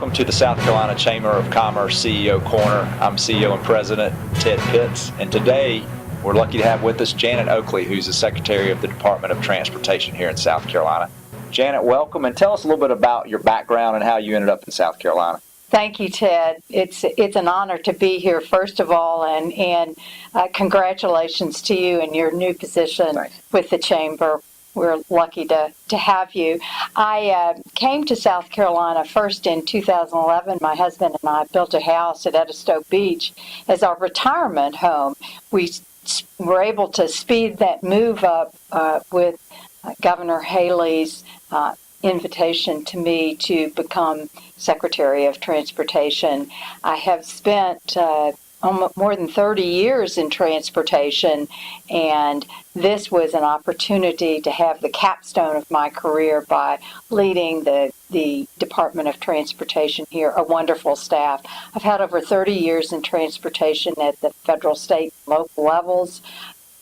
Welcome to the South Carolina Chamber of Commerce CEO Corner. I'm CEO and President Ted Pitts, and today we're lucky to have with us Janet Oakley, who's the Secretary of the Department of Transportation here in South Carolina. Janet, welcome, and tell us a little bit about your background and how you ended up in South Carolina. Thank you, Ted. It's an honor to be here, first of all, and congratulations to you in your new position with the Chamber. We're lucky to have you. I came to South Carolina first in 2011. My husband and I built a house at SCDOT Beach as our retirement home. We were able to speed that move up with Governor Haley's invitation to me to become Secretary of Transportation. I have spent more than 30 years in transportation, and this was an opportunity to have the capstone of my career by leading the Department of Transportation here, a wonderful staff. I've had over 30 years in transportation at the federal, state, and local levels,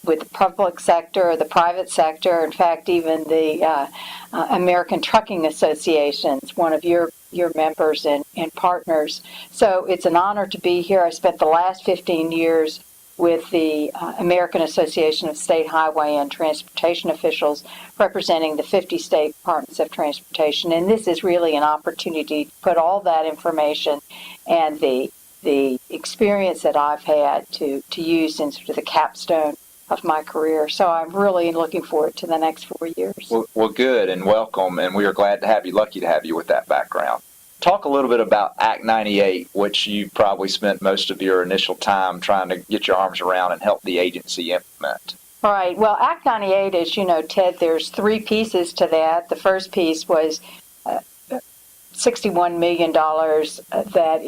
with the public sector, the private sector, in fact, even the American Trucking Associations, one of your members and partners. So it's an honor to be here. I spent the last 15 years with the American Association of State Highway and Transportation Officials, representing the 50 state departments of transportation. And this is really an opportunity to put all that information and the experience that I've had to use in sort of the capstone of my career. So I'm really looking forward to the next 4 years. Well, good, and welcome, and we are glad to have you, lucky to have you with that background. Talk a little bit about Act 98, which you probably spent most of your initial time trying to get your arms around and help the agency implement. Right. Well, Act 98, as you know, Ted, there's three pieces to that. The first piece was $61 million that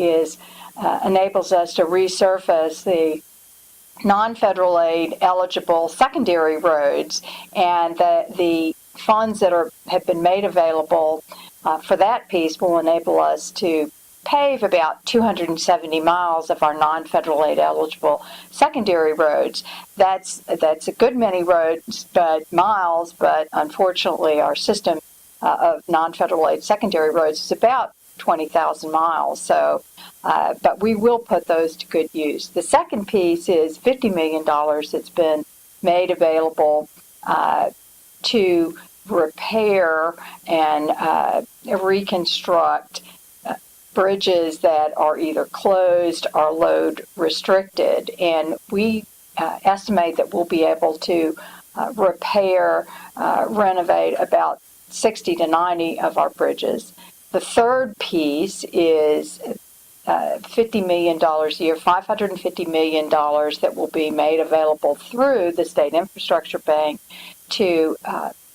enables us to resurface the non-federal aid eligible secondary roads, and the funds that have been made available for that piece will enable us to pave about 270 miles of our non-federal aid eligible secondary roads. That's a good many roads, miles, but unfortunately our system of non-federal aid secondary roads is about 20,000 miles. So, but we will put those to good use. The second piece is $50 million that's been made available to repair and reconstruct bridges that are either closed or load restricted. And we estimate that we'll be able to repair, renovate about 60 to 90 of our bridges. The third piece is $50 million a year, $550 million that will be made available through the State Infrastructure Bank to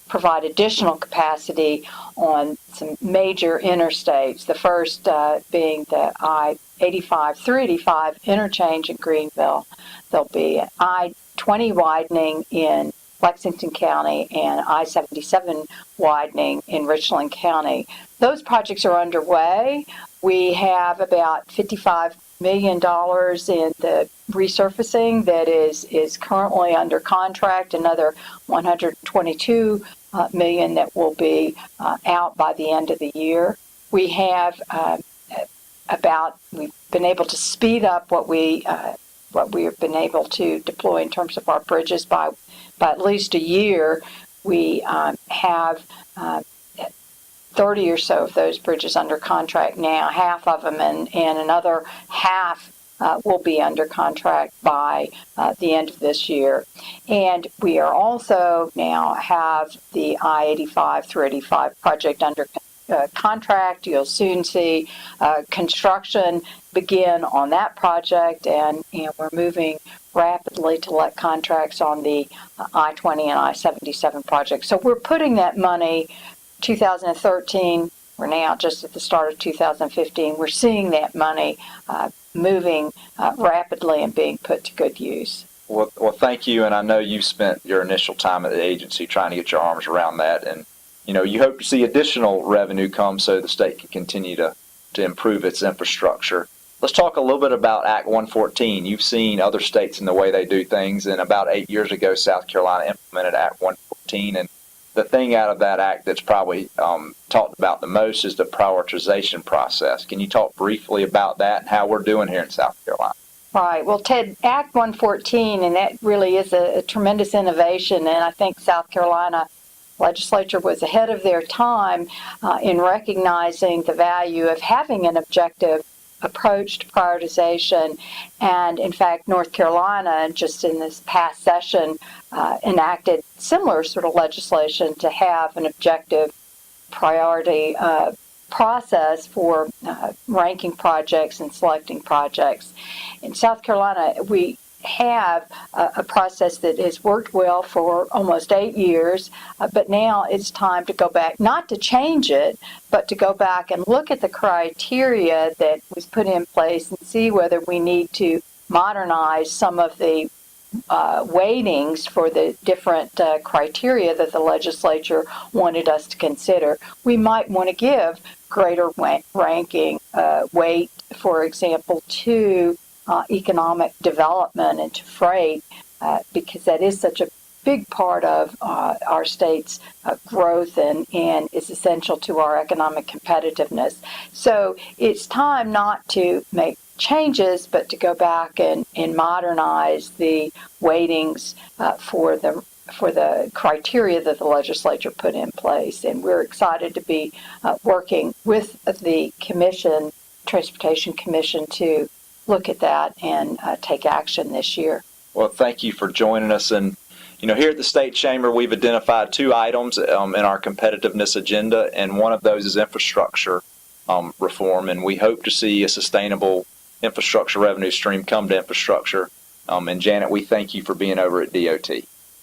provide additional capacity on some major interstates. The first being the I-85, 385 interchange in Greenville. There'll be an I-20 widening in Lexington County and I-77 widening in Richland County. Those projects are underway. We have about $55 million in the resurfacing that is currently under contract, another $122 million that will be out by the end of the year. We have we've been able to speed up what we have been able to deploy in terms of our bridges by at least a year. We have 30 or so of those bridges under contract now, half of them, and another half will be under contract by the end of this year. And we are also now have the I-85, 385 project under contract. You'll soon see construction begin on that project, and we're moving rapidly to let contracts on the I-20 and I-77 projects. So we're putting that money, 2013, we're now just at the start of 2015, we're seeing that money moving rapidly and being put to good use. Well, thank you, and I know you've spent your initial time at the agency trying to get your arms around that, and you hope to see additional revenue come so the state can continue to improve its infrastructure. Let's talk a little bit about Act 114. You've seen other states in the way they do things, and about 8 years ago, South Carolina implemented Act 114, and the thing out of that act that's probably talked about the most is the prioritization process. Can you talk briefly about that and how we're doing here in South Carolina? Right. Well, Ted, Act 114, and that really is a tremendous innovation, and I think South Carolina legislature was ahead of their time in recognizing the value of having an objective approach to prioritization. And in fact, North Carolina, just in this past session, enacted similar sort of legislation to have an objective priority process for ranking projects and selecting projects. In South Carolina, we have a process that has worked well for almost 8 years, but now it's time to go back, not to change it, but to go back and look at the criteria that was put in place and see whether we need to modernize some of the weightings for the different criteria that the legislature wanted us to consider. We might want to give greater ranking weight, for example, to economic development and to freight, because that is such a big part of our state's growth and is essential to our economic competitiveness. So it's time not to make changes, but to go back and modernize the weightings for the criteria that the legislature put in place. And we're excited to be working with the Commission, Transportation Commission, to look at that and take action this year. Well, thank you for joining us. And here at the State Chamber, we've identified 2 items in our competitiveness agenda, and one of those is infrastructure reform. And we hope to see a sustainable infrastructure revenue stream come to infrastructure. And Janet, we thank you for being over at DOT.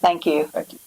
Thank you. Thank you.